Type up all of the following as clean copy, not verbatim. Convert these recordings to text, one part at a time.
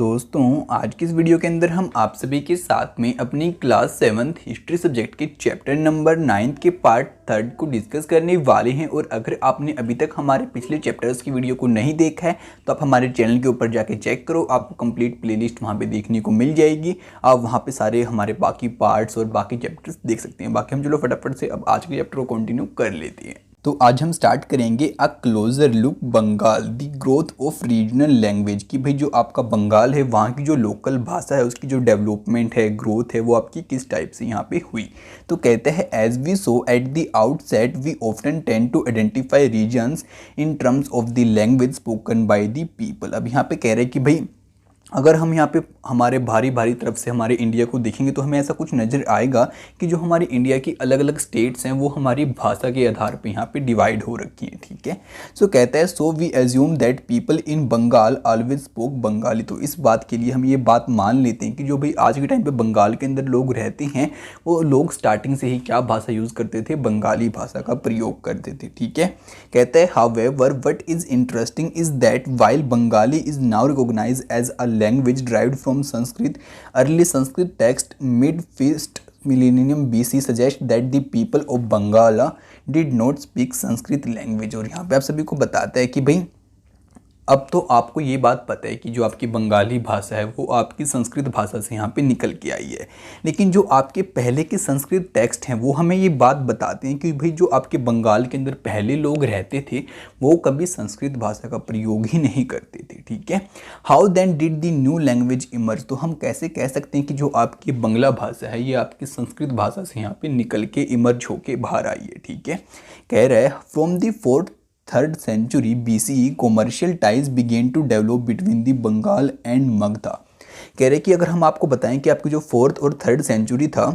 दोस्तों आज की इस वीडियो के अंदर हम आप सभी के साथ में अपनी क्लास 7th हिस्ट्री सब्जेक्ट के चैप्टर नंबर 9 के पार्ट 3 को डिस्कस करने वाले हैं। और अगर आपने अभी तक हमारे पिछले चैप्टर्स की वीडियो को नहीं देखा है तो आप हमारे चैनल के ऊपर जाके चेक करो, आपको कंप्लीट प्लेलिस्ट वहाँ पे देखने को मिल जाएगी। आप वहाँ पे सारे हमारे बाकी पार्ट्स और बाकी चैप्टर्स देख सकते हैं। बाकी हम चलो फटाफट से अब आज के चैप्टर को कंटिन्यू कर लेते हैं। तो आज हम स्टार्ट करेंगे a closer look Bengal the growth of regional language कि भाई जो आपका बंगाल है वहाँ की जो लोकल भाषा है उसकी जो डेवलपमेंट है, ग्रोथ है, वो आपकी किस टाइप से यहाँ पे हुई। तो कहते हैं as we saw at the outset we often tend to identify regions in terms of the language spoken by the people. अब यहाँ पे कह रहे हैं कि भाई अगर हम यहाँ पे हमारे भारी तरफ से हमारे इंडिया को देखेंगे तो हमें ऐसा कुछ नज़र आएगा कि जो हमारी इंडिया की अलग अलग स्टेट्स हैं वो हमारी भाषा के आधार पे यहाँ पे डिवाइड हो रखी हैं। ठीक है, सो कहता है so we assume that people in Bengal always spoke Bengali. तो इस बात के लिए हम ये बात मान लेते हैं कि जो भाई आज के टाइम पे बंगाल के अंदर लोग रहते हैं वो लोग स्टार्टिंग से ही क्या भाषा यूज़ करते थे, बंगाली भाषा का प्रयोग करते थे। ठीक है, कहता है however what is interesting is that while Bengali is now recognised as a language derived from Sanskrit. Early Sanskrit text mid-1st millennium BC suggest that the people of Bangala did not speak Sanskrit language। और यहाँ पे आप सभी को बताता है कि भाई अब तो आपको ये बात पता है कि जो आपकी बंगाली भाषा है वो आपकी संस्कृत भाषा से यहाँ पे निकल के आई है, लेकिन जो आपके पहले के संस्कृत टेक्स्ट हैं वो हमें ये बात बताते हैं कि भाई जो आपके बंगाल के अंदर पहले लोग रहते थे वो कभी संस्कृत भाषा का प्रयोग ही नहीं करते थे। ठीक है, how then did the new language emerge. तो हम कैसे कह सकते हैं कि जो आपकी बंगला भाषा है ये आपकी संस्कृत भाषा से यहाँ पे निकल के इमर्ज होके बाहर आई है। ठीक है, कह रहा है from the 4th century BCE commercial ties began to develop between the Bengal and Magadha. कह रहे कि अगर हम आपको बताएं कि आपकी जो 4th और 3rd सेंचुरी था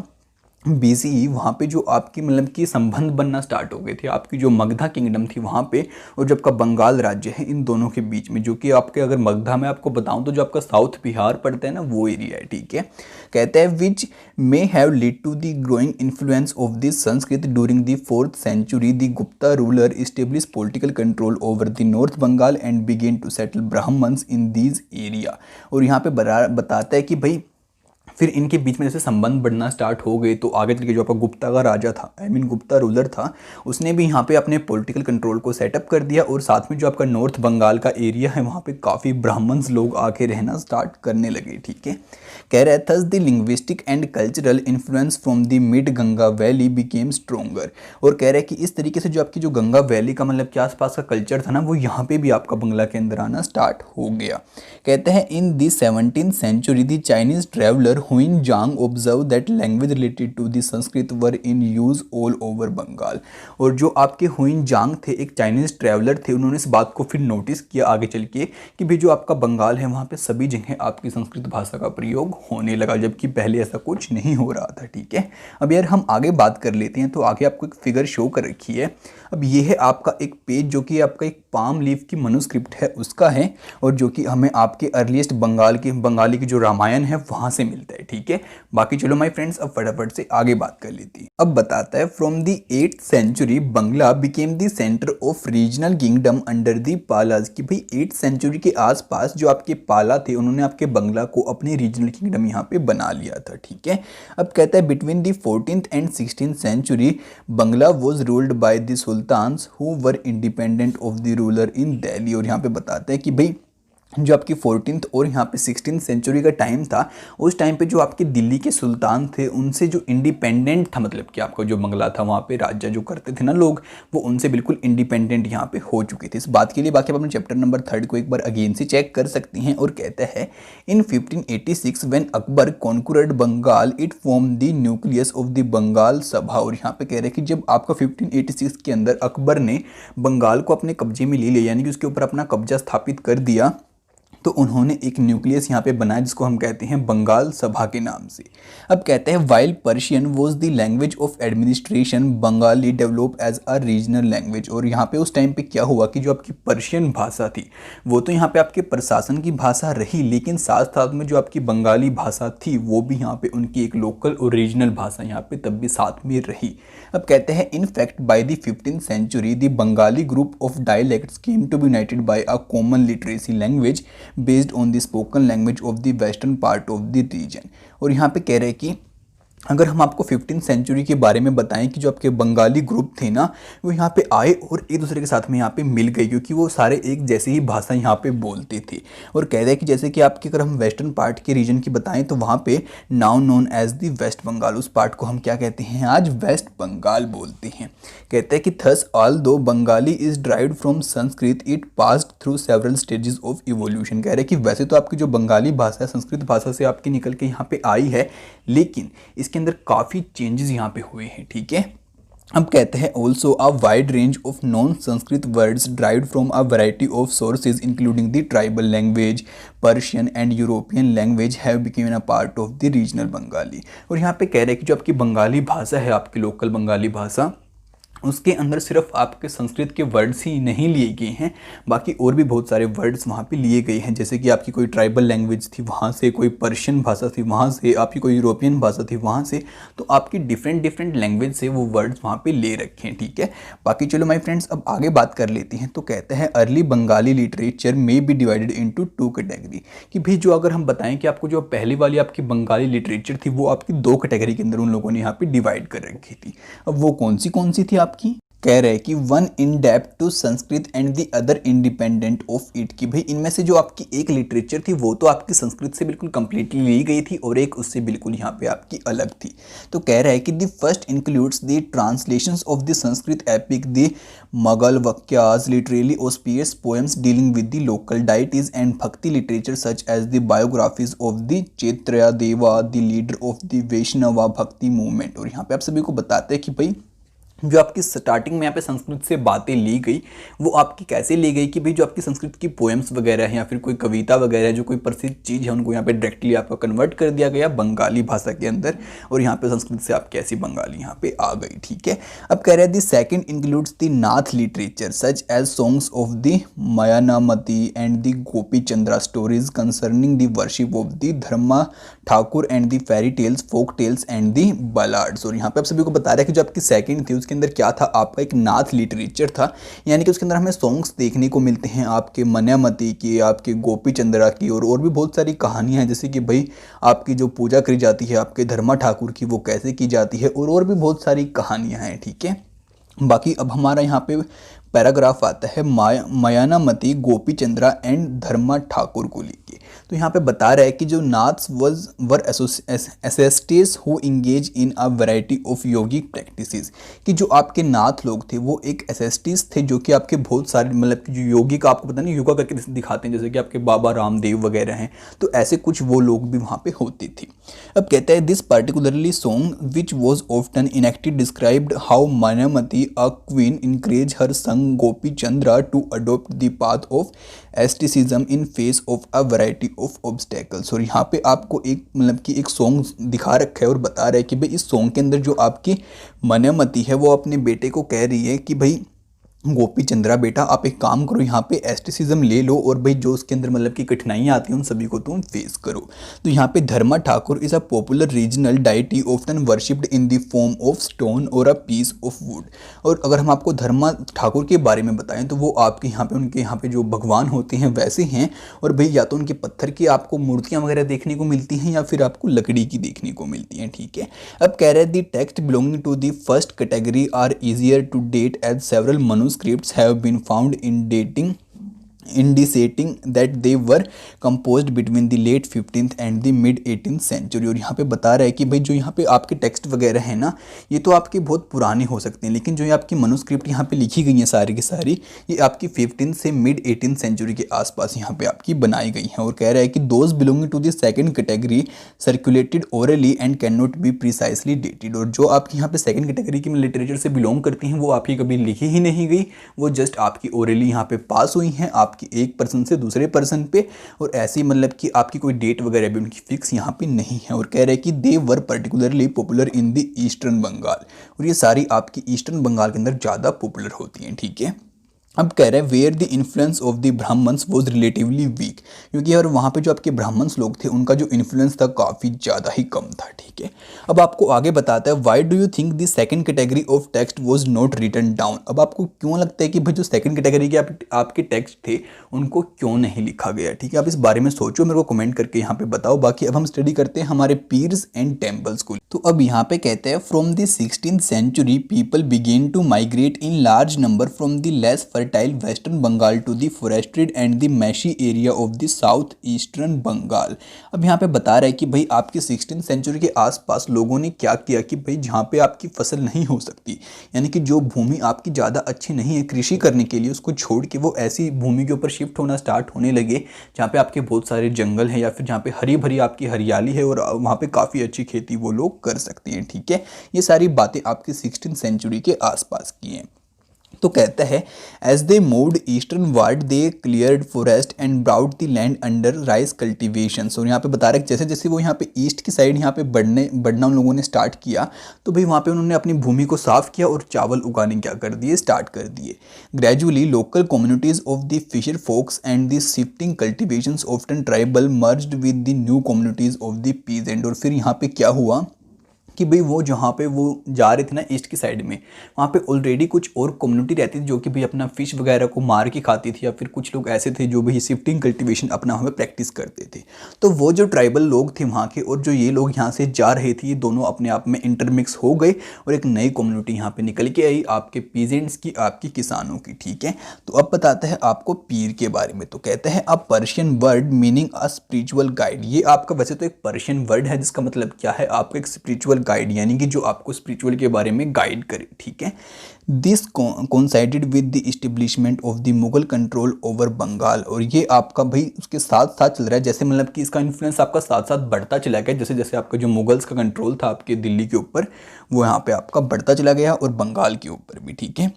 BCE वहाँ पे जो आपकी मतलब कि संबंध बनना स्टार्ट हो गए थे आपकी जो मगधा किंगडम थी वहाँ पे और जो आपका बंगाल राज्य है इन दोनों के बीच में, जो कि आपके अगर मगधा में आपको बताऊँ तो जो आपका साउथ बिहार पड़ता है ना वो एरिया है। ठीक है, कहते हैं which may have lead to the growing influence of the Sanskrit during the 4th century the Gupta ruler establish political control over the north Bengal and begin to settle Brahmans in these area. और यहाँ पे बताता है कि भाई फिर इनके बीच में जैसे संबंध बढ़ना स्टार्ट हो गए तो आगे चल के जो आपका गुप्ता का राजा था गुप्ता रूलर था उसने भी यहाँ पे अपने पॉलिटिकल कंट्रोल को सेटअप कर दिया और साथ में जो आपका नॉर्थ बंगाल का एरिया है वहाँ पे काफ़ी ब्राह्मण्स लोग आके रहना स्टार्ट करने लगे। ठीक है, कह रहा है thus the linguistic and cultural influence from the mid Ganga valley became stronger. और कह रहा है कि इस तरीके से जो आपकी जो गंगा वैली का मतलब के आसपास का कल्चर था ना वो यहाँ पे भी आपका बंगला के अंदर आना स्टार्ट हो गया। कहते हैं in the 17th century the Chinese traveller Hiuen Tsang observe that language related to the Sanskrit were in use all over Bengal. और जो आपके हुइन जांग थे एक चाइनीज ट्रेवलर थे, उन्होंने इस बात को फिर नोटिस किया आगे चल के कि भाई जो आपका बंगाल है वहाँ पे सभी जगह आपकी संस्कृत भाषा का प्रयोग होने लगा, जबकि पहले ऐसा कुछ नहीं हो रहा था। ठीक है, अब यार हम आगे बात कर लेते हैं। तो आगे आपको एक फिगर शो कर रखी है। अब ये है आपका एक पेज जो कि आपका एक पाम लीफ की मनुस्क्रिप्ट है उसका है और जो कि हमें आपके अर्लीस्ट बंगाली की जो रामायण है वहाँ से मिलता है। ठीक है, बाकी चलो माय फ्रेंड्स अब फटाफट से आगे बात कर लेती हैं। अब बताता है from the 8th century Bangla became the centre of regional kingdom under the Palas. कि भाई 8th सेंचुरी के आसपास जो आपके पाला थे उन्होंने आपके बंगला को अपने रीजनल किंगडम यहाँ पे बना लिया था। ठीक है, अब कहता है between the 14th and 16th century Bangla was ruled by the sultans who were independent of the ruler in Delhi. और यहाँ पे बताते हैं कि भाई जो आपकी 14th और यहाँ पे 16th सेंचुरी का टाइम था उस टाइम पे जो आपके दिल्ली के सुल्तान थे उनसे जो इंडिपेंडेंट था, मतलब कि आपका जो बंगला था वहाँ पे राज्य जो करते थे ना लोग वो उनसे बिल्कुल इंडिपेंडेंट यहाँ पे हो चुके थे। इस बात के लिए बाकी आप अपने चैप्टर नंबर 3 को एक बार अगेन से चेक कर सकती हैं। और कहता है in 1586 when Akbar conquered Bengal it form the nucleus of the Bengal sabha. और यहाँ पे कह रहे हैं कि जब आपका 1586 के अंदर अकबर ने बंगाल को अपने कब्जे में ले लिया यानी कि उसके ऊपर अपना कब्जा स्थापित कर दिया तो उन्होंने एक न्यूक्लियस यहाँ पे बनाया जिसको हम कहते हैं बंगाल सभा के नाम से। अब कहते हैं while Persian was the language of administration Bengali develop as a regional language. और यहाँ पे उस टाइम पे क्या हुआ कि जो आपकी पर्शियन भाषा थी वो तो यहाँ पे आपके प्रशासन की भाषा रही, लेकिन साथ साथ में जो आपकी बंगाली भाषा थी वो भी यहाँ पे उनकी एक लोकल और रीजनल भाषा यहाँ पे तब भी साथ में रही। अब कहते हैं in fact by the 15th century the Bengali group of dialects came to be united by a common literacy language based on the spoken language of the western part of the region. और यहाँ पे कह रहे हैं कि अगर हम आपको 15th सेंचुरी के बारे में बताएं कि जो आपके बंगाली ग्रुप थे ना, वो यहाँ पे आए और एक दूसरे के साथ में यहाँ पे मिल गए, क्योंकि वो सारे एक जैसी ही भाषा यहाँ पे बोलते थे। और कह रहे हैं कि जैसे कि आपके अगर हम वेस्टर्न पार्ट के रीजन की बताएं तो वहाँ पे now known as the West Bengal, उस पार्ट को हम क्या कहते हैं, आज वेस्ट बंगाल बोलते हैं। कहते हैं कि थस ऑल दो Bengali is derived from Sanskrit it passed through several stages of evolution. कह रहे हैं कि वैसे तो आपकी जो बंगाली भाषा है संस्कृत भाषा से आपकी निकल के यहाँ पे आई है, लेकिन इसके अंदर काफ़ी चेंजेस यहाँ पे हुए हैं। ठीक है, अब कहते हैं also a wide range of non Sanskrit words derived from a variety of sources including the tribal language, Persian and European language have became a part of the regional Bengali. और यहाँ पे कह रहे हैं कि जो आपकी बंगाली भाषा है, आपकी लोकल बंगाली भाषा, उसके अंदर सिर्फ आपके संस्कृत के वर्ड्स ही नहीं लिए गए हैं, बाकी और भी बहुत सारे वर्ड्स वहाँ पे लिए गए हैं। जैसे कि आपकी कोई ट्राइबल लैंग्वेज थी वहाँ से, कोई पर्शियन भाषा थी वहाँ से, आपकी कोई यूरोपियन भाषा थी वहाँ से, तो आपकी डिफरेंट लैंग्वेज से वो वर्ड्स वहाँ पे ले रखे हैं। ठीक है, बाकी चलो माय फ्रेंड्स अब आगे बात कर लेते हैं। तो कहते हैं अर्ली बंगाली लिटरेचर में be divided into two category, कि भाई जो अगर हम बताएं कि आपको जो पहली वाली आपकी बंगाली लिटरेचर थी वो आपकी दो कैटेगरी के अंदर उन लोगों ने यहाँ पे डिवाइड कर रखी थी। अब वो कौन सी थी आपकी, कह रहे हैं कि one indebted to Sanskrit and the other independent of it, कि भाई इनमें से जो आपकी एक लिटरेचर थी वो तो आपकी संस्कृत से बिल्कुल कंप्लीटली ली गई थी और एक उससे बिल्कुल यहाँ पे आपकी अलग थी। तो कह रहा है कि the first includes the translations of the Sanskrit epic the Mangal kavyas literally auspicious poems dealing with the local deities and bhakti literature such as the biographies of the Chaitanya Deva the leader of the Vaishnava bhakti movement. और यहाँ पे आप सभी को बताते हैं कि भाई जो आपकी स्टार्टिंग में यहाँ पे संस्कृत से बातें ली गई वो आपकी कैसे ली गई, कि भाई जो आपकी संस्कृत की पोएम्स वगैरह हैं या फिर कोई कविता वगैरह जो कोई प्रसिद्ध चीज़ है उनको यहाँ पे डायरेक्टली आपका कन्वर्ट कर दिया गया बंगाली भाषा के अंदर, और यहाँ पे संस्कृत से आपकी ऐसी बंगाली यहाँ पे आ गई। ठीक है, अब कह रहे हैं the second includes the Nath literature such as songs of the Maynamati and the Gopi Chandra stories concerning the worship of the Dharma Thakur and the fairy tales, folk tales and the ballads. और यहाँ पे आप सभी को बता रहे हैं कि जो आपकी सेकंड थी उसके अंदर क्या था, आपका एक नाथ लिटरेचर था, यानी कि उसके अंदर हमें सॉन्ग्स देखने को मिलते हैं आपके मन्यामती की, आपके गोपी चंद्रा की, और भी बहुत सारी कहानियां हैं। जैसे कि भाई आपकी जो पूजा करी जाती है आपके धर्मा ठाकुर की वो कैसे की जाती है, और भी बहुत सारी कहानियां हैं। ठीक है, बाकी अब हमारा यहाँ पे पैराग्राफ आता है मयानामती, गोपी चंद्रा एंड धर्मा ठाकुर को लेके। तो यहाँ पे बता रहा है कि जो Naths were ascetics who engage in a variety of yogic practices, कि जो आपके नाथ लोग थे वो एक एसेस्टिस थे जो कि आपके बहुत सारे मतलब कि जो योगी का आपको पता नहीं योगा करके दिखाते हैं, जैसे कि आपके बाबा रामदेव वगैरह हैं, तो ऐसे कुछ वो लोग भी वहाँ पे होते थे। अब कहते हैं this particularly song which was often enacted described how Maynamati a queen encourage her son Gopi Chandra to adopt the path of asceticism in face of a variety of obstacles. और यहाँ पे आपको एक मतलब कि एक सॉन्ग दिखा रखा है और बता रहा है कि भाई इस सॉन्ग के अंदर जो आपकी मन्यामती है वो अपने बेटे को कह रही है कि भाई गोपी चंद्रा बेटा आप एक काम करो, यहाँ पे एस्टिसिज्म ले लो और भाई जो उसके अंदर मतलब की कठिनाइयाँ आती हैं उन सभी को तुम फेस करो। तो यहाँ पे Dharma Thakur is a popular regional deity often worshipped in the form of stone or a piece of would. और अगर हम आपको धर्मा ठाकुर के बारे में बताएं तो वो आपके यहाँ पे उनके यहाँ पे जो भगवान होते हैं वैसे हैं, और भाई या तो उनके पत्थर की आपको मूर्तियाँ वगैरह देखने को मिलती हैं या फिर आपको लकड़ी की देखने को मिलती हैं। ठीक है, अब कह रहे हैं the text belonging to the first category are easier to date as several manuscripts have been found indicating that they were composed between the late 15th and the mid 18th century। और यहाँ पे बता रहा है कि भाई जो यहाँ पे आपके टेक्स्ट वगैरह हैं ना ये तो आपके बहुत पुराने हो सकते हैं, लेकिन जो ये आपकी मनुस्क्रिप्ट यहाँ पे लिखी गई हैं सारी की सारी ये आपकी 15th से मिड 18th सेंचुरी के आसपास यहाँ पे आपकी बनाई गई हैं। और कह रहा है कि those belonging to the second category circulated orally and can not be precisely dated. और जो आपकी यहाँ पे सेकंड कैटेगरी की लिटरेचर से बिलोंग करती हैं वो आपकी कभी लिखी ही नहीं गई, वो जस्ट आपकी ओरली यहाँ पे पास हुई हैं आपकी एक पर्सन से दूसरे पर्सन पे, और ऐसी मतलब कि आपकी कोई डेट वगैरह भी उनकी फिक्स यहाँ पे नहीं है। और कह रहे हैं कि they were particularly popular in the eastern Bengal, और ये सारी आपकी ईस्टर्न बंगाल के अंदर ज़्यादा पॉपुलर होती हैं। ठीक है, अब कह रहे हैं where the influence of the Brahmans was relatively weak, क्योंकि और वहाँ पे जो आपके ब्राह्मण्स लोग थे उनका जो इन्फ्लुएंस था काफ़ी ज़्यादा ही कम था। ठीक है, अब आपको आगे बताता है why do you think the second category of text was not written down. अब आपको क्यों लगता है कि भाई जो सेकंड कैटेगरी के आपके टेक्स्ट थे उनको क्यों नहीं लिखा गया। ठीक है, आप इस बारे में सोचो, मेरे को कमेंट करके यहाँ पे बताओ। बाकी अब हम स्टडी करते हैं हमारे पीर्स एंड टेम्पल्स को। तो अब यहाँ पे कहते हैं from the 16th century people began to migrate in large number from the less fertile western Bengal to the forested and the marshy area of the south eastern Bengal. अब यहाँ पे बता रहा है कि भाई आपकी 16th सेंचुरी के आसपास लोगों ने क्या किया कि भाई जहाँ पे आपकी फसल नहीं हो सकती, यानी कि जो भूमि आपकी ज़्यादा अच्छी नहीं है कृषि करने के लिए, उसको छोड़ के वो ऐसी भूमि के ऊपर शिफ्ट होना स्टार्ट होने लगे जहाँ पे आपके बहुत सारे जंगल हैं या फिर जहाँ पे हरी भरी आपकी हरियाली है और वहाँ पे काफ़ी अच्छी खेती वो लोग कर सकते हैं। ठीक है, ये सारी बातें आपकी 16th सेंचुरी के आसपास की हैं। तो कहता है as they moved eastward they cleared forest and brought the land under rice cultivation. और यहाँ पे बता रहे जैसे जैसे वो यहाँ पे ईस्ट की साइड यहाँ पे बढ़ना उन लोगों ने स्टार्ट किया, तो भाई वहाँ पे उन्होंने अपनी भूमि को साफ किया और चावल उगाने क्या कर दिए, स्टार्ट कर दिए। Gradually local communities of the fisher folks and the shifting cultivations often tribal merged with the new communities of the peasant. और फिर यहाँ पे क्या हुआ कि भाई वो जहाँ पे वो जा रहे थे ना ईस्ट की साइड में, वहाँ पे ऑलरेडी कुछ और कम्युनिटी रहती थी जो कि भाई अपना फिश वगैरह को मार के खाती थी, या फिर कुछ लोग ऐसे थे जो भाई शिफ्टिंग कल्टीवेशन अपना वहाँ पे प्रैक्टिस करते थे। तो वो जो ट्राइबल लोग थे वहाँ के और जो ये लोग यहाँ से जा रहे थे, ये दोनों अपने आप में इंटरमिक्स हो गए और एक नई कम्युनिटी यहाँ पे निकल के आई आपके पीजेंट्स की, आपकी किसानों की। ठीक है, तो अब बताते हैं आपको पीर के बारे में। तो कहते हैं अ Persian word meaning a spiritual guide. ये आपका वैसे तो एक पर्शियन वर्ड है जिसका मतलब क्या है, आपका एक स्पिरिचुअल गाइड, यानी कि जो आपको स्पिरिचुअल के बारे में गाइड करे। ठीक है, this coincided with the establishment of the Mughal control over Bengal. और ये आपका भाई उसके साथ साथ चल रहा है, जैसे मतलब कि इसका इन्फ्लुएंस आपका साथ साथ बढ़ता चला गया, जैसे जैसे आपका जो मुगल्स का कंट्रोल था आपके दिल्ली के ऊपर, वो यहाँ पे आपका बढ़ता चला गया और बंगाल के ऊपर भी। ठीक है,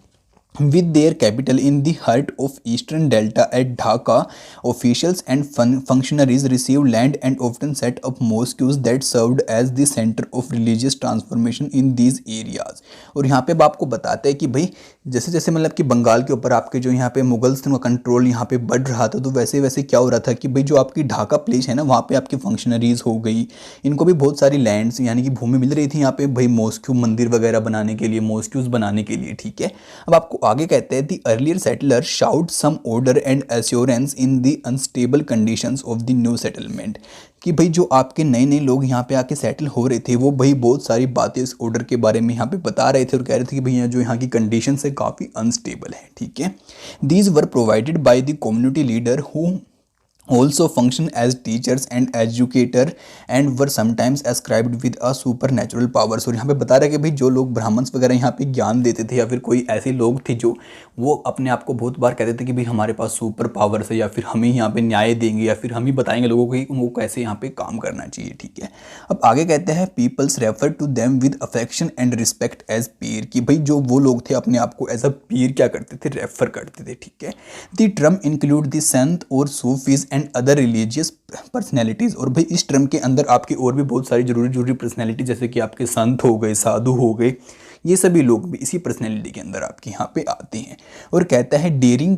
with their capital in the heart of eastern delta at Dhaka, officials and functionaries received land and often set up mosques that served as the center of religious transformation in these areas। और यहाँ पे आपको बताते हैं कि भाई जैसे जैसे मतलब कि बंगाल के ऊपर आपके जो यहाँ पे मुगल्स थे उनका कंट्रोल यहाँ पे बढ़ रहा था, तो वैसे वैसे क्या हो रहा था कि भाई जो आपकी ढाका प्लेस है ना, वहाँ पे आपकी फंक्शनरीज हो गई, इनको भी बहुत सारी लैंड्स यानी कि भूमि मिल रही थी यहाँ पे भाई मॉस्क्यू मंदिर वगैरह बनाने के लिए, मॉस्क्यूज बनाने के लिए। ठीक है, अब आपको आगे कहते हैं the earlier settler sought some order and assurance in the unstable conditions of the new settlement. कि भाई जो आपके नए नए लोग यहाँ पे आके सेटल हो रहे थे वो भाई बहुत सारी बातें इस ऑर्डर के बारे में यहाँ पे बता रहे थे और कह रहे थे कि भैया जो यहाँ की कंडीशंस है काफ़ी अनस्टेबल है। ठीक है, these were provided by the community leader who also function as teachers and educator and were sometimes ascribed with a supernatural powers। और यहाँ पे बता रहा है कि भाई जो लोग ब्राह्मण्स वगैरह यहाँ पे ज्ञान देते थे या फिर कोई ऐसे लोग थे जो वो अपने आप को बहुत बार कहते थे कि भाई हमारे पास सुपर पावर्स है या फिर हम ही यहाँ पे न्याय देंगे या फिर हम ही बताएंगे लोगों को कि उनको कैसे यहाँ पे काम करना चाहिए। ठीक है, अब आगे कहते हैं peoples refer to them with affection and respect as pir. कि भाई जो वो लोग थे अपने आप को एज अ पीर क्या करते थे, रेफर करते थे। ठीक है, द टर्म इंक्लूड द संत और Sufis and other religious personalities. और भाई इस टर्म के अंदर आपकी और भी बहुत सारी जरूरी पर्सनैलिटी जैसे कि आपके संत हो गए, साधु हो गए, ये सभी लोग भी इसी पर्सनैलिटी के अंदर आपके यहाँ पे आते हैं। और कहता है dairying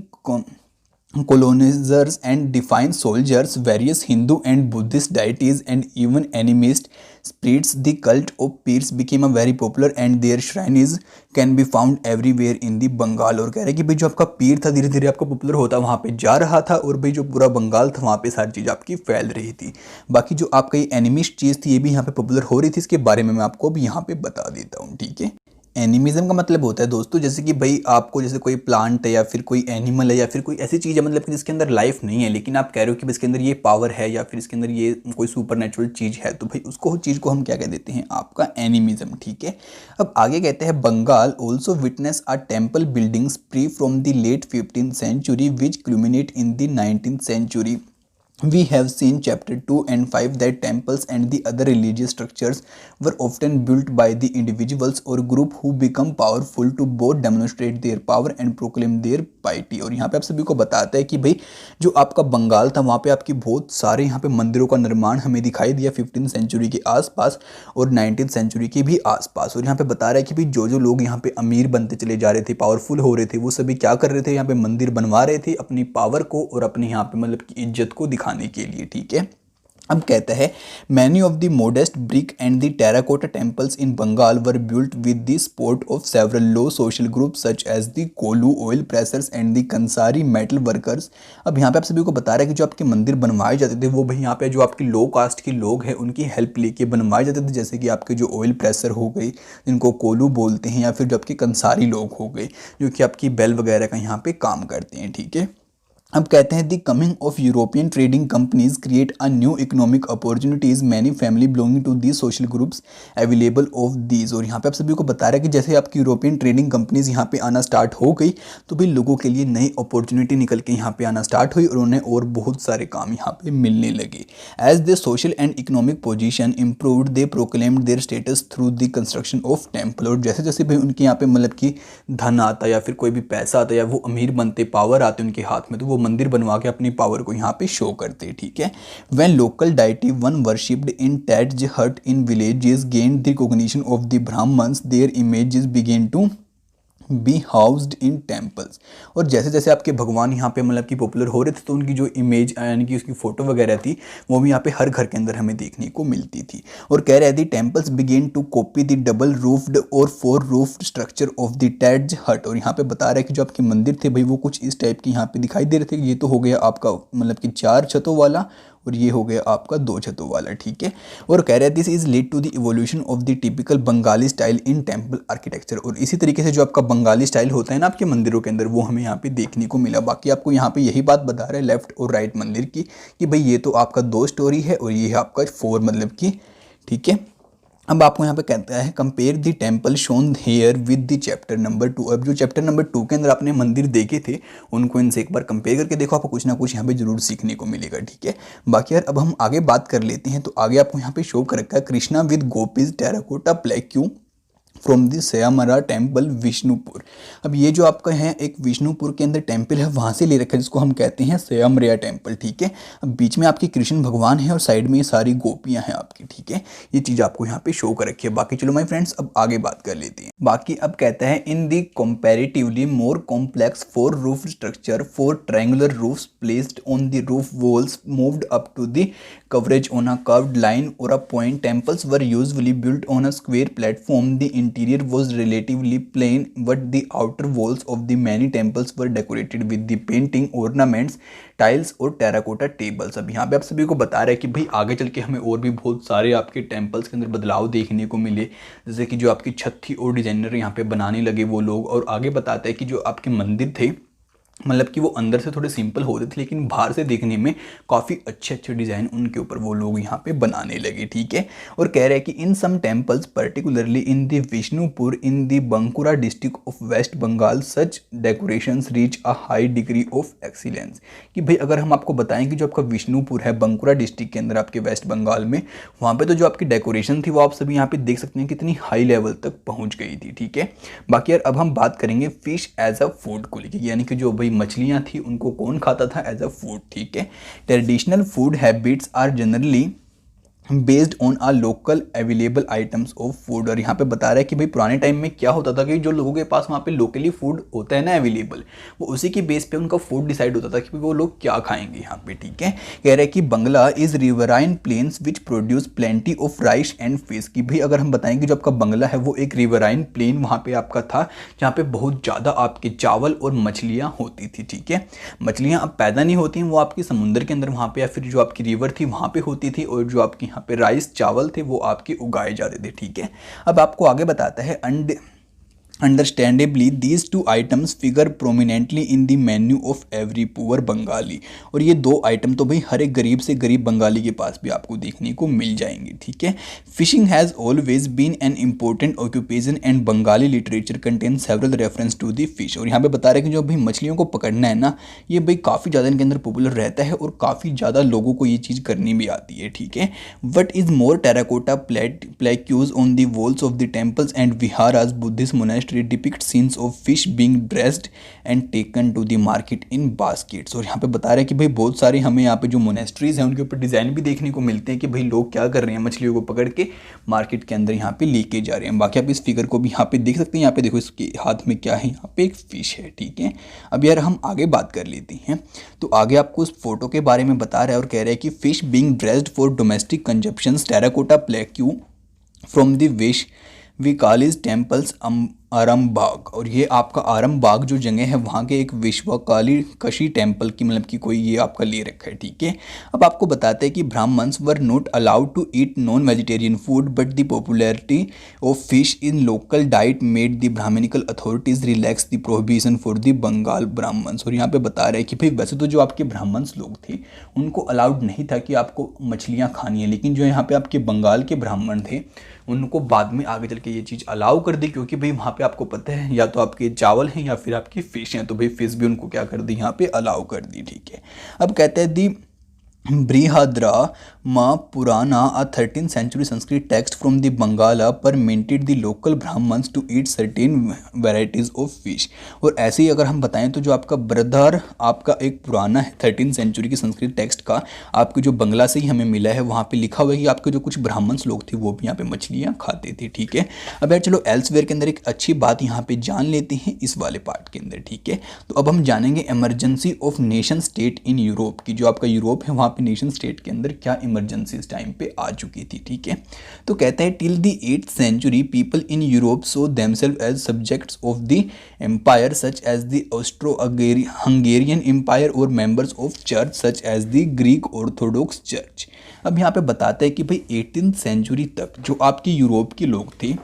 colonizers and defiant soldiers, various Hindu and Buddhist deities and even animist spirits, the cult of Pirs became a very popular and their shrines can be found everywhere in the Bengal। और कह रहे हैं कि भाई जो आपका पीर था धीरे धीरे आपका पॉपुलर होता वहाँ पे जा रहा था और भाई जो पूरा बंगाल था वहाँ पे सारी चीज़ आपकी फैल रही थी। बाकी जो आपका ये एनिमिस्ट चीज़ थी ये भी यहाँ पे पॉपुलर हो रही थी, इसके बारे में मैं आपको भी यहाँ पे बता देता हूँ। ठीक है, एनिमिज्म का मतलब होता है दोस्तों जैसे कि भाई आपको जैसे कोई प्लांट है या फिर कोई एनिमल है या फिर कोई ऐसी चीज़ है मतलब कि जिसके अंदर लाइफ नहीं है, लेकिन आप कह रहे हो कि इसके अंदर ये पावर है या फिर इसके अंदर ये कोई सुपरनेचुरल चीज़ है, तो भाई उसको चीज़ को हम क्या कह देते हैं, आपका एनिमिज्म। ठीक है, अब आगे कहते हैं Bengal also witness a temple buildings pre from the late 15th century which culminate in the 19th century We have seen chapter 2 and 5 that temples and the other religious structures were often built by the individuals or group who become powerful to both demonstrate their power and proclaim their piety। और यहाँ पे आप सभी को बताता है कि भाई जो आपका बंगाल था वहाँ पे आपकी बहुत सारे यहाँ पे मंदिरों का निर्माण हमें दिखाई दिया 15th सेंचुरी के आसपास और 19th सेंचुरी के भी आसपास। और यहाँ पे बता रहा है कि भाई जो लोग यहाँ पे अमीर बनते चले जा रहे थे, पावरफुल हो रहे थे, वो सभी क्या कर रहे थे, यहाँ पे मंदिर बनवा रहे थे अपनी पावर को और अपने यहाँ पे मतलब की इज्जत को दिखाने के लिए। ठीक है, अब कहता है many of the modest brick and the terracotta temples in Bengal were built with the support of several low social group such as the kolu oil pressers and the kansari metal workers. अब यहाँ पे आप सभी को बता रहा है कि जो आपके मंदिर बनवाए जाते थे वो भाई यहाँ पे जो आपकी लो कास्ट के लोग हैं उनकी हेल्प लेके बनवाए जाते थे, जैसे कि आपके जो ऑयल प्रेसर हो गए जिनको कोलू बोलते हैं, या फिर जो आपके कंसारी लोग हो गए जो कि आपकी बेल वगैरह का यहाँ पे काम करते हैं। ठीक है, अब कहते हैं the coming of European trading companies create a new economic opportunities many family belonging to the social groups available of these. और यहाँ पे आप सभी को बता रहा है कि जैसे आपकी यूरोपियन ट्रेडिंग कंपनीज यहाँ पे आना स्टार्ट हो गई तो भी लोगों के लिए नई अपॉर्चुनिटी निकल के यहाँ पे आना स्टार्ट हुई और उन्हें और बहुत सारे काम यहाँ पे मिलने लगे। As they social and economic position improved they proclaimed their status through the construction of temple. और जैसे जैसे भाई उनके यहाँ पे मतलब कि धन आता या फिर कोई भी पैसा आता या वो अमीर बनते, पावर आते उनके हाथ में, तो वो मंदिर बनवा के अपनी पावर को यहाँ पे शो करते। ठीक है, when local deity one worshipped in thatched hut in villages gained the recognition of the Brahmans their images begin to be housed in temples. और जैसे जैसे आपके भगवान यहाँ पे मतलब कि पॉपुलर हो रहे थे तो उनकी जो इमेज यानी कि उसकी फ़ोटो वगैरह थी वो भी यहाँ पे हर घर के अंदर हमें देखने को मिलती थी। और कह रहे थे temples began to copy the double roofed और 4 roofed structure of the thatched hut. और यहाँ पे बता रहा है कि जो आपके मंदिर थे भाई वो कुछ इस टाइप के यहाँ पे दिखाई दे रहे थे। ये तो हो गया आपका मतलब कि 4 छतों वाला और ये हो गया आपका 2 छतों वाला। ठीक है, और कह रहे हैं this is lead to the evolution of the typical Bengali style in temple architecture. और इसी तरीके से जो आपका बंगाली स्टाइल होता है ना आपके मंदिरों के अंदर वो हमें यहाँ पे देखने को मिला। बाकी आपको यहाँ पे यही बात बता रहे हैं लेफ्ट और राइट मंदिर की कि भाई ये तो आपका 2 स्टोरी है और ये है आपका 4 मतलब की। ठीक है, अब आपको यहाँ पे कहता है compare the temple shown here with the chapter number 2। अब जो चैप्टर नंबर 2 के अंदर आपने मंदिर देखे थे उनको इनसे एक बार कंपेयर करके देखो, आपको कुछ ना कुछ यहाँ पे जरूर सीखने को मिलेगा। ठीक है, बाकी यार अब हम आगे बात कर लेते हैं। तो आगे आपको यहाँ पे शो कर रखा है Krishna with gopis terracotta plaque from the Shyamaraya temple Vishnupur. अब ये जो आपका है एक विष्णुपुर के अंदर टेम्पल है वहाँ से ले रखा है जिसको हम कहते हैं सयामरा टेम्पल। ठीक है, अब बीच में आपके कृष्ण भगवान है और साइड में ये सारी गोपियाँ हैं आपकी। ठीक है, ये चीज़ आपको यहाँ पे शो कर रखी है। बाकी चलो माय फ्रेंड्स अब आगे बात कर लेते हैं। बाकी अब कहता है in the comparatively more complex 4 roof structure 4 triangular roofs placed on the roof walls moved up to the coverage on a curved line or a point. Temples were usually built on a square platform. The interior was relatively plain but the outer walls of the many temples were decorated with the painting ornaments tiles और terracotta tables. अब यहाँ पे आप सभी को बता रहे हैं कि भाई आगे चल के हमें और भी बहुत सारे आपके टेम्पल्स के अंदर बदलाव देखने को मिले, जैसे कि जो आपकी छत थी और डिजाइनर यहाँ पे बनाने लगे वो लोग। और आगे बताते हैं कि जो आपके मंदिर थे मतलब कि वो अंदर से थोड़े सिंपल होते थे लेकिन बाहर से देखने में काफ़ी अच्छे अच्छे डिज़ाइन उनके ऊपर वो लोग यहाँ पे बनाने लगे। ठीक है, और कह रहे हैं कि in some temples particularly in the Vishnupur in the Bankura district of west Bengal such decorations reach a high degree of excellence. कि भाई अगर हम आपको बताएं कि जो आपका विष्णुपुर है बंकुरा डिस्ट्रिक्ट के अंदर आपके वेस्ट बंगाल में, वहाँ पर तो जो आपकी डेकोरेशन थी वो आप सभी यहाँ पे देख सकते हैं कितनी हाई लेवल तक पहुँच गई थी। ठीक है, बाकी यार अब हम बात करेंगे फिश एज अ फूड को लेकर, यानी कि जो भाई मछलियाँ थी उनको कौन खाता था एज अ फूड। ठीक है, traditional food habits are generally based on a local available items of food. और यहाँ पे बता रहा है कि भाई पुराने टाइम में क्या होता था कि जो लोगों के पास वहाँ पे लोकली फूड होता है ना अवेलेबल, वो उसी के बेस पे उनका फूड डिसाइड होता था कि वो लोग क्या खाएंगे यहाँ पे। ठीक है, कह रहे हैं कि Bangla is riverine plains which produce plenty of rice and fish. की भाई अगर हम बताएंगे जो आपका बंगला है वो एक रिवराइन प्लेन वहाँ पे आपका था जहाँ पे बहुत ज़्यादा आपके चावल और मछलियाँ होती थी। ठीक है, मछलियाँ अब पैदा नहीं होती हैं, वो आपकी समुद्र के अंदर वहाँ पे या फिर जो आपकी रिवर थी वहाँ पे होती थी, और जो आपकी यहाँ पे राइस चावल थे वो आपके उगाए जाते थे। ठीक है, अब आपको आगे बताता है understandably these two items figure prominently in the menu of every poor Bengali. और ये दो आइटम तो भाई हर एक गरीब से गरीब बंगाली के पास भी आपको देखने को मिल जाएंगे, ठीक है। Fishing has always been an important occupation and Bengali literature contain several reference to the fish. और यहाँ पे बता रहे हैं कि जो भाई मछलियों को पकड़ना है ना, ये भाई काफ़ी ज़्यादा इनके अंदर पॉपुलर रहता है और काफ़ी ज़्यादा लोगों को ये चीज़ करनी भी आती है, ठीक है। What is more terracotta plaques on the walls of the temples and viharas Buddhist monastery depict scenes of fish being dressed and taken to the market in baskets. और यहाँ पे बता रहे हैं कि भाई बहुत सारे हमें यहाँ पे जो मोनेस्ट्रीज हैं उनके ऊपर डिज़ाइन भी देखने को मिलते हैं कि भाई लोग क्या कर रहे हैं, मछलियों को पकड़ के मार्केट के अंदर यहाँ पे लेके जा रहे हैं। बाकी आप इस फिगर को भी यहाँ पे देख सकते हैं। यहाँ पे देखो इसके हाथ में क्या है, यहाँ पे एक फिश है, ठीक है। अब यार हम आगे बात कर लेते हैं। तो आगे आपको उस फोटो के बारे में बता रहा है और कह रहा है कि fish being dressed for domestic consumption terracotta plaque from the विश वी कॉल इज टेम्पल्स आरमबाग। और ये आपका आरमबाग जो जगह है वहाँ के एक विश्वकाली कशी टेम्पल की मतलब कि कोई ये आपका ले रखा है, ठीक है। अब आपको बताते हैं कि Brahmans were not allowed to eat non vegetarian food but the popularity of fish in local diet made the Brahmanical authorities relax the prohibition for the Bengal Brahmans. और यहाँ पे बता रहे हैं कि भाई वैसे तो जो आपके ब्राह्मण्स लोग थे उनको अलाउड नहीं था कि आपको मछलियाँ खानी है, लेकिन जो यहाँ पे आपके बंगाल के ब्राह्मण थे उनको बाद में आगे चल के ये चीज़ अलाउ कर दी, क्योंकि भाई वहाँ पे आपको पता है या तो आपके चावल हैं या फिर आपकी फ़िश हैं, तो भाई फिश भी उनको क्या कर दी, यहाँ पे अलाउ कर दी, ठीक है। अब कहते हैं दी Brihaddharma Purana a 13th century Sanskrit text from the Bengal permitted the local Brahmans to eat certain varieties of fish. और ऐसे ही अगर हम बताएं तो जो आपका ब्रदर आपका एक पुराना है 13th century की संस्कृत टेक्स्ट का आपके जो बंगला से ही हमें मिला है, वहाँ पे लिखा हुआ है कि आपके जो कुछ ब्राह्मण्स लोग थे वो भी यहाँ पे मछलियाँ खाते थे, ठीक है। अब यार चलो एल्सवेयर के अंदर एक अच्छी बात यहाँ पे जान लेते हैं इस वाले पार्ट के अंदर, ठीक है। तो अब हम जानेंगे emergency of nation state in Europe की। जो आपका यूरोप है वहाँ पे नेशन स्टेट के अंदर क्या इमरजेंसी इस टाइम पे आ चुकी थी, ठीक है। तो कहते हैं till the 8th century people in Europe saw themselves as subjects of the empire such as the Austro Hungarian empire or members of church such as the Greek Orthodox church. अब यहाँ पे बताते हैं कि भाई 18th century तक जो आपके यूरोप के लोग थे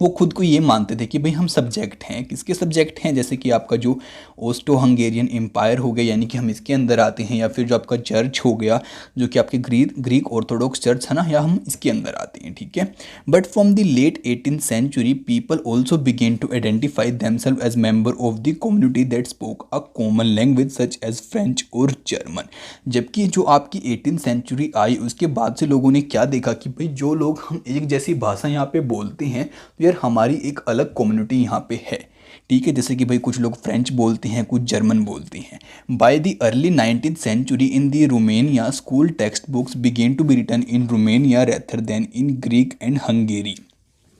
वो खुद को ये मानते थे कि भाई हम सब्जेक्ट हैं। किसके सब्जेक्ट हैं? जैसे कि आपका जो ऑस्ट्रो हंगेरियन एम्पायर हो गया, यानी कि हम इसके अंदर आते हैं, या फिर जो आपका चर्च हो गया जो कि आपके ग्रीक ऑर्थोडॉक्स चर्च है ना, या हम इसके अंदर आते हैं, ठीक है। But from the late 18th century people also began to identify themselves as member of the community that spoke a common language such as French और जर्मन। जबकि जो आपकी 18th century आई उसके बाद से लोगों ने क्या देखा कि भाई जो लोग हम एक जैसी भाषा यहाँ पे बोलते हैं तो यार हमारी एक अलग कम्युनिटी यहाँ पे है, ठीक है। जैसे कि भाई कुछ लोग फ्रेंच बोलते हैं, कुछ जर्मन बोलते हैं। By the early 19th century in the Romania school text books begin to be written in Romania rather than in Greek and Hungary.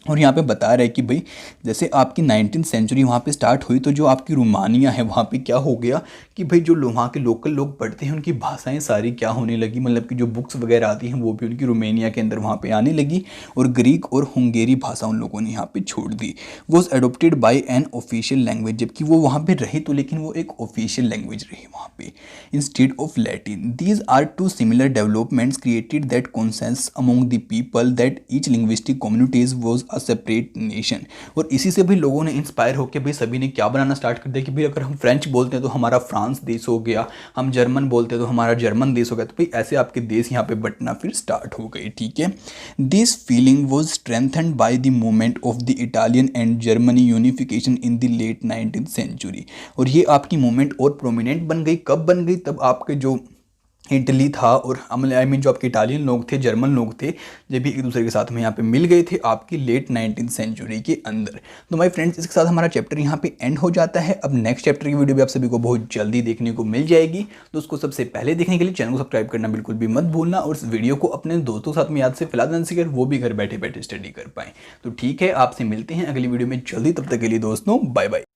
और यहाँ पे बता रहे हैं कि भाई जैसे आपकी 19th century वहाँ पे स्टार्ट हुई तो जो आपकी रोमानिया है वहाँ पे क्या हो गया कि भाई जो वहाँ के लोकल लोग पढ़ते हैं उनकी भाषाएं सारी क्या होने लगी, मतलब कि जो बुक्स वगैरह आती हैं वो भी उनकी रोमानिया के अंदर वहाँ पे आने लगी, और ग्रीक और हंगेरी भाषा उन लोगों ने यहाँ पे छोड़ दी। Was adopted by an official language, जबकि वो वहाँ पर रही तो लेकिन वो एक ऑफिशियल लैंग्वेज रही वहाँ पे instead of Latin. These are two similar developments created that conscience among the people that each linguistic communities was a separate nation. और इसी से भी लोगों ने इंस्पायर होकर भाई सभी ने क्या बनाना स्टार्ट कर दिया कि भाई अगर हम फ्रेंच बोलते हैं तो हमारा फ्रांस देश हो गया, हम जर्मन बोलते हैं तो हमारा जर्मन देश हो गया, तो भाई ऐसे आपके देश यहाँ पे बंटना फिर स्टार्ट हो गई, ठीक है। This feeling was strengthened by the movement of the Italian and Germany unification in the late 19th century। और ये आपकी मूवमेंट और प्रोमिनेंट बन गई। कब बन गई? तब आपके जो इटली था और आई मीन जो आपके इटालियन लोग थे, जर्मन लोग थे, जब भी एक दूसरे के साथ में यहाँ पे मिल गए थे आपकी लेट 19th century के अंदर। तो माय फ्रेंड्स इसके साथ हमारा चैप्टर यहाँ पे एंड हो जाता है। अब नेक्स्ट चैप्टर की वीडियो भी आप सभी को बहुत जल्दी देखने को मिल जाएगी, तो उसको सबसे पहले देखने के लिए चैनल को सब्सक्राइब करना बिल्कुल भी मत भूलना, और इस वीडियो को अपने दोस्तों के साथ में याद से फैला देना सीकर वो भी घर बैठे बैठे स्टडी कर पाएँ। तो ठीक है, आपसे मिलते हैं अगली वीडियो में जल्दी, तब तक के लिए दोस्तों बाय बाय।